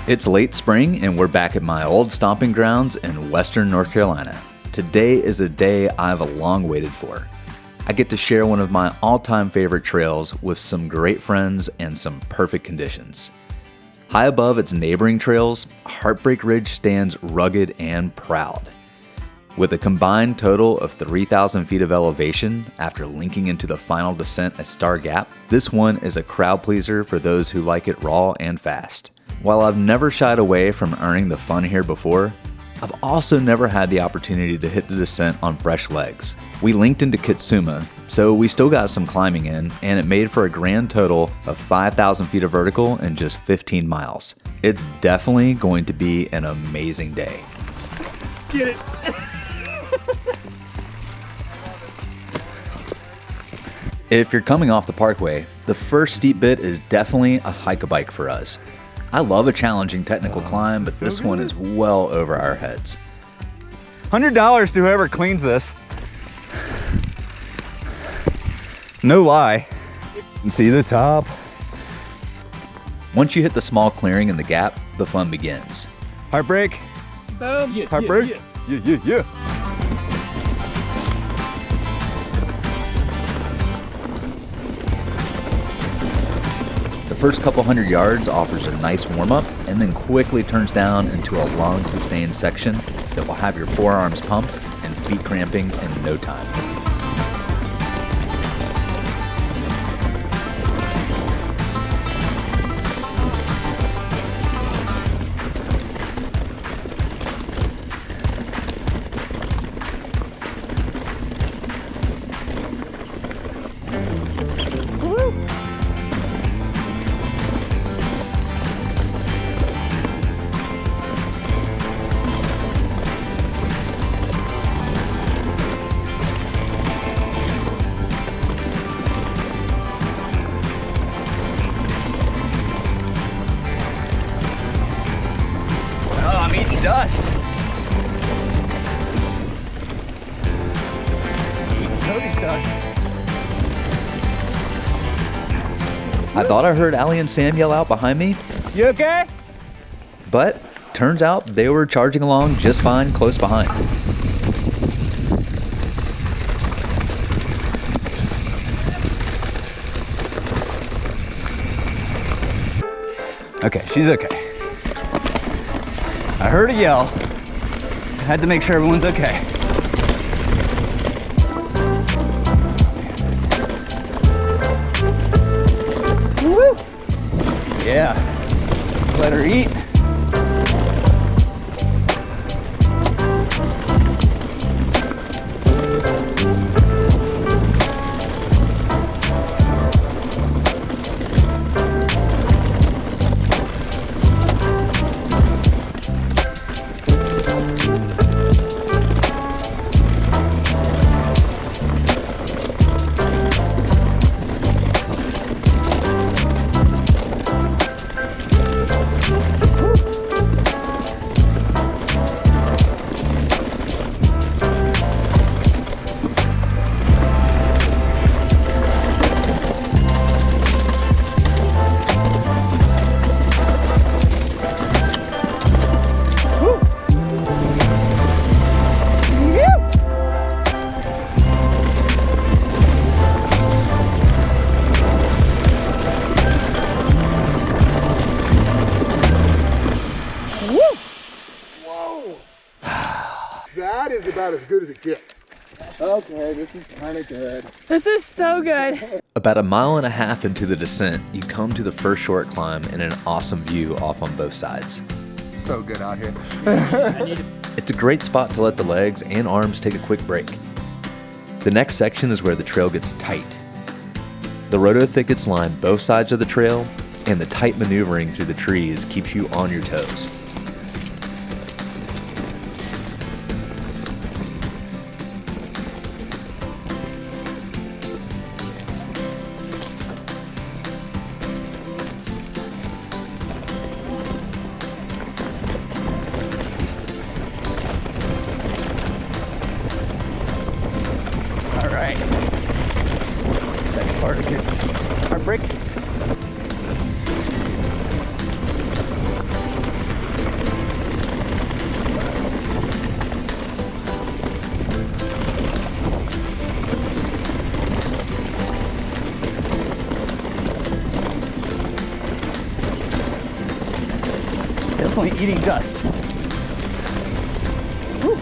It's late spring and we're back at my old stomping grounds in western North Carolina. Today is a day I've long waited for. I get to share one of my all-time favorite trails with some great friends and some perfect conditions. High above its neighboring trails, Heartbreak Ridge stands rugged and proud. With a combined total of 3,000 feet of elevation after linking into the final descent at Star Gap, this one is a crowd pleaser for those who like it raw and fast. While I've never shied away from earning the fun here before, I've also never had the opportunity to hit the descent on fresh legs. We linked into Kitsuma, so we still got some climbing in, and it made for a grand total of 5,000 feet of vertical in just 15 miles. It's definitely going to be an amazing day. Get it! If you're coming off the parkway, the first steep bit is definitely a hike-a-bike for us. I love a challenging technical climb, but this one is well over our heads. $100 to whoever cleans this. No lie. You can see the top. Once you hit the small clearing in the gap, the fun begins. Heartbreak. Boom. Heartbreak. Yeah. The first couple hundred yards offers a nice warm-up and then quickly turns down into a long sustained section that will have your forearms pumped and feet cramping in no time. Dust. I thought I heard Allie and Sam yell out behind me, You okay? but turns out they were charging along just fine close behind. Okay, she's okay. I heard a yell. I had to make sure everyone's okay. Woo! Yeah. Let her eat. That is about as good as it gets. Okay, this is kind of good. This is so good. About a mile and a half into the descent, you come to the first short climb and an awesome view off on both sides. So good out here. It's a great spot to let the legs and arms take a quick break. The next section is where the trail gets tight. The rhodo thickets line both sides of the trail, and the tight maneuvering through the trees keeps you on your toes. All right. Second part of it. Heartbreak. definitely eating dust. Woo.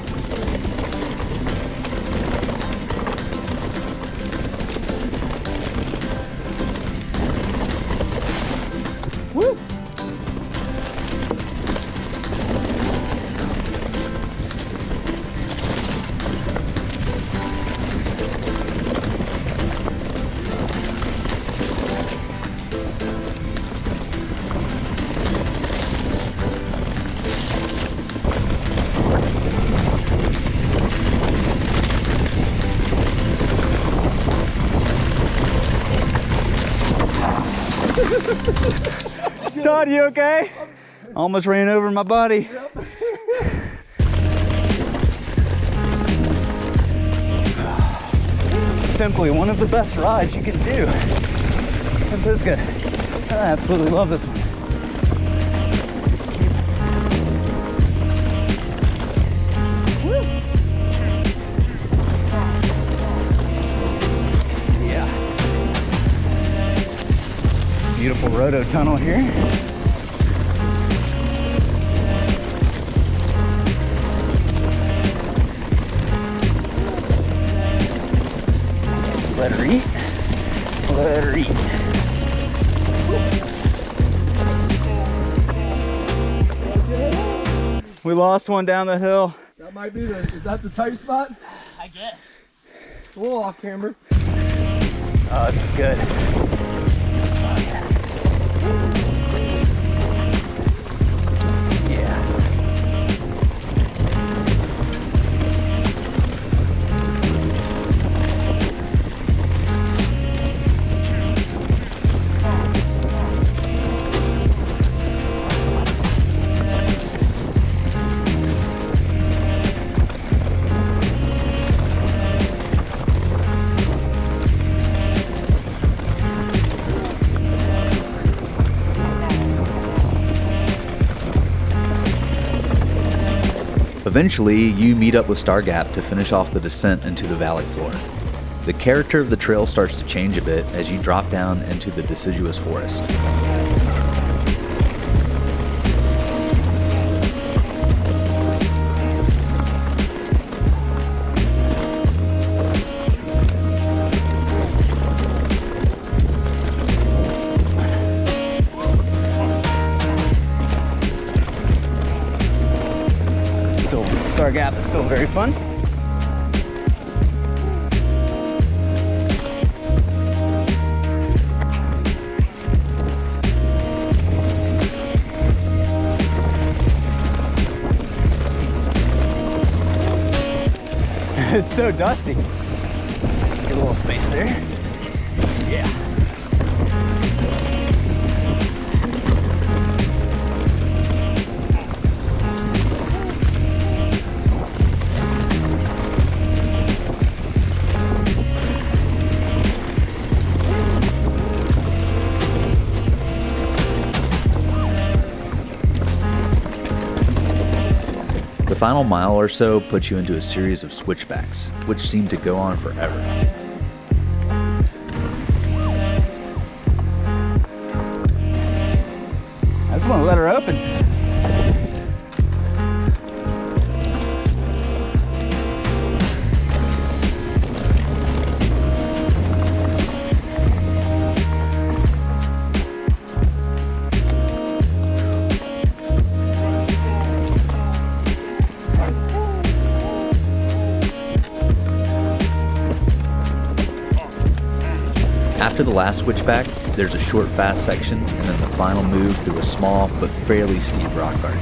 Woo. Todd, you okay? Almost ran over my buddy. Simply one of the best rides you can do in Pisgah. I absolutely love this one. Woo. Yeah. Beautiful rhodo tunnel here. Let her eat. Let her eat. We lost one down the hill. That might be this. Is that the tight spot? I guess. A little off camber. Oh, this is good. Yeah. Eventually, you meet up with Star Gap to finish off the descent into the valley floor. The character of the trail starts to change a bit as you drop down into the deciduous forest. Star Gap is still very fun. It's so dusty. Get a little space there. Yeah. The final mile or so puts you into a series of switchbacks, which seem to go on forever. I just want to let her open. After the last switchback, there's a short fast section and then the final move through a small but fairly steep rock garden.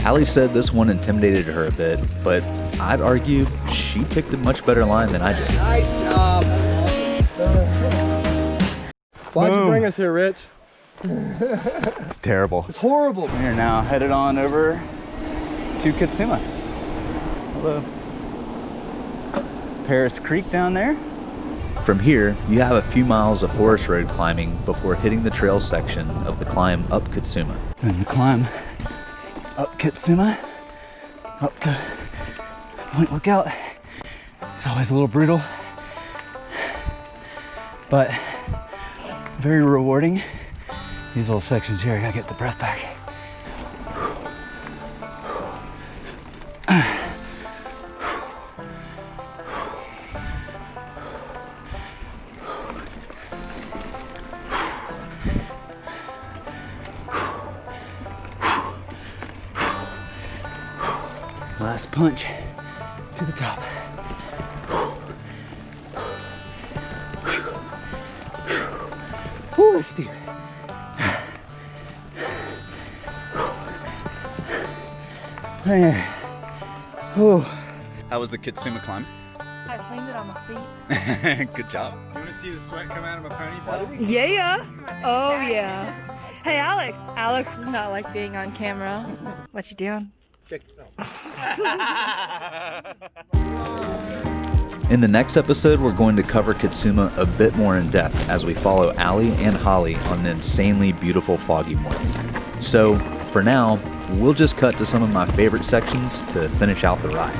Allie said this one intimidated her a bit, but I'd argue she picked a much better line than I did. Nice job. Why'd you bring us here, Rich? It's terrible. It's horrible. We are now headed on over to Katsuma. Hello. Paris Creek down there. From here, you have a few miles of forest road climbing before hitting the trail section of the climb up Katsuma. And the climb up Katsuma, up to Point Lookout It's always a little brutal, but very rewarding. These little sections here, I gotta get the breath back. Last punch to the top. Ooh, that's steep. Ooh. How was the Kitsuma climb? I blamed it on my feet. Good job. You want to see the sweat come out of my ponytail? Yeah. Oh yeah. Hey Alex. Alex does not like being on camera. What you doing? In the next episode, we're going to cover Kitsuma a bit more in depth as we follow Allie and Holly on an insanely beautiful foggy morning. So, for now, we'll just cut to some of my favorite sections to finish out the ride.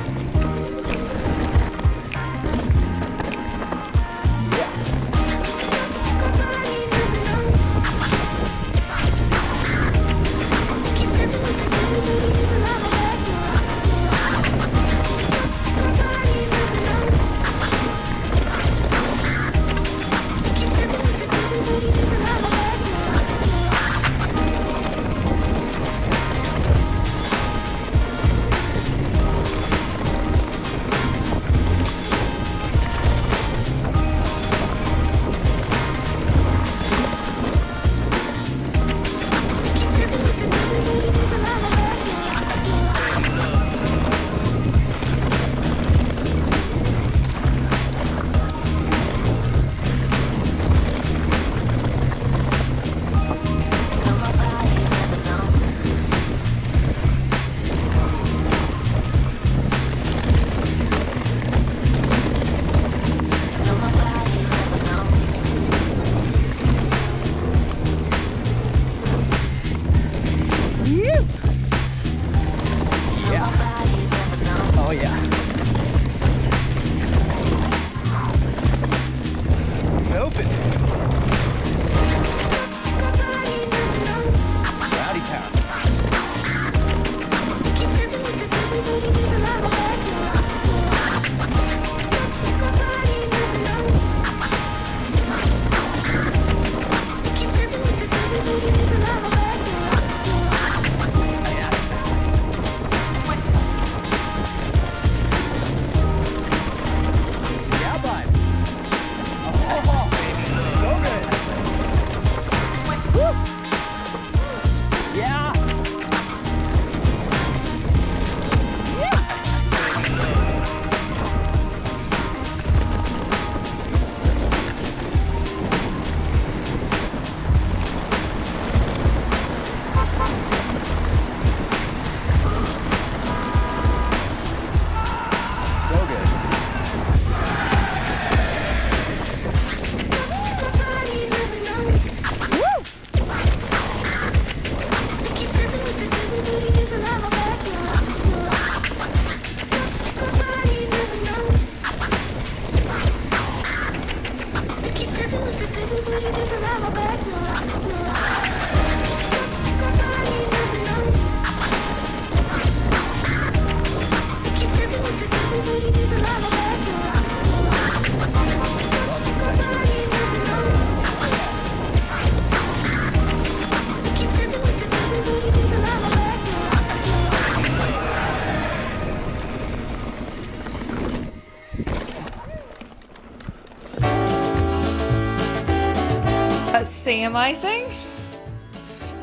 Sam icing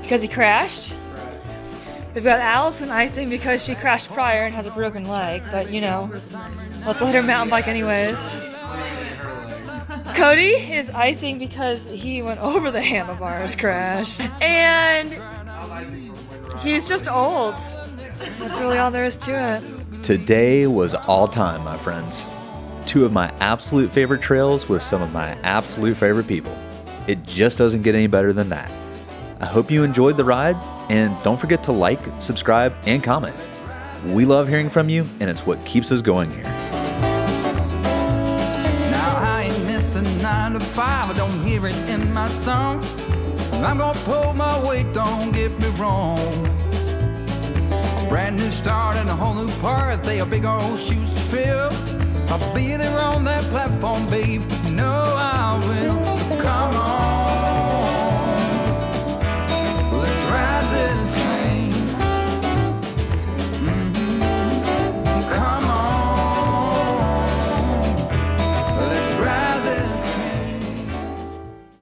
because he crashed. We've got Allison icing because she crashed prior and has a broken leg, but you know, let's let her mountain bike anyways. Cody is icing because he went over the handlebars crash. And he's just old. That's really all there is to it. Today was all time, my friends. Two of my absolute favorite trails with some of my absolute favorite people. It just doesn't get any better than that. I hope you enjoyed the ride, and don't forget to like, subscribe, and comment. We love hearing from you, and it's what keeps us going here. hear it in my song. I'm gonna pull my weight, don't get me wrong. A brand new start and a whole new part, they are big old shoes to fill. I'll be there on that platform, babe, you know I will. Come on.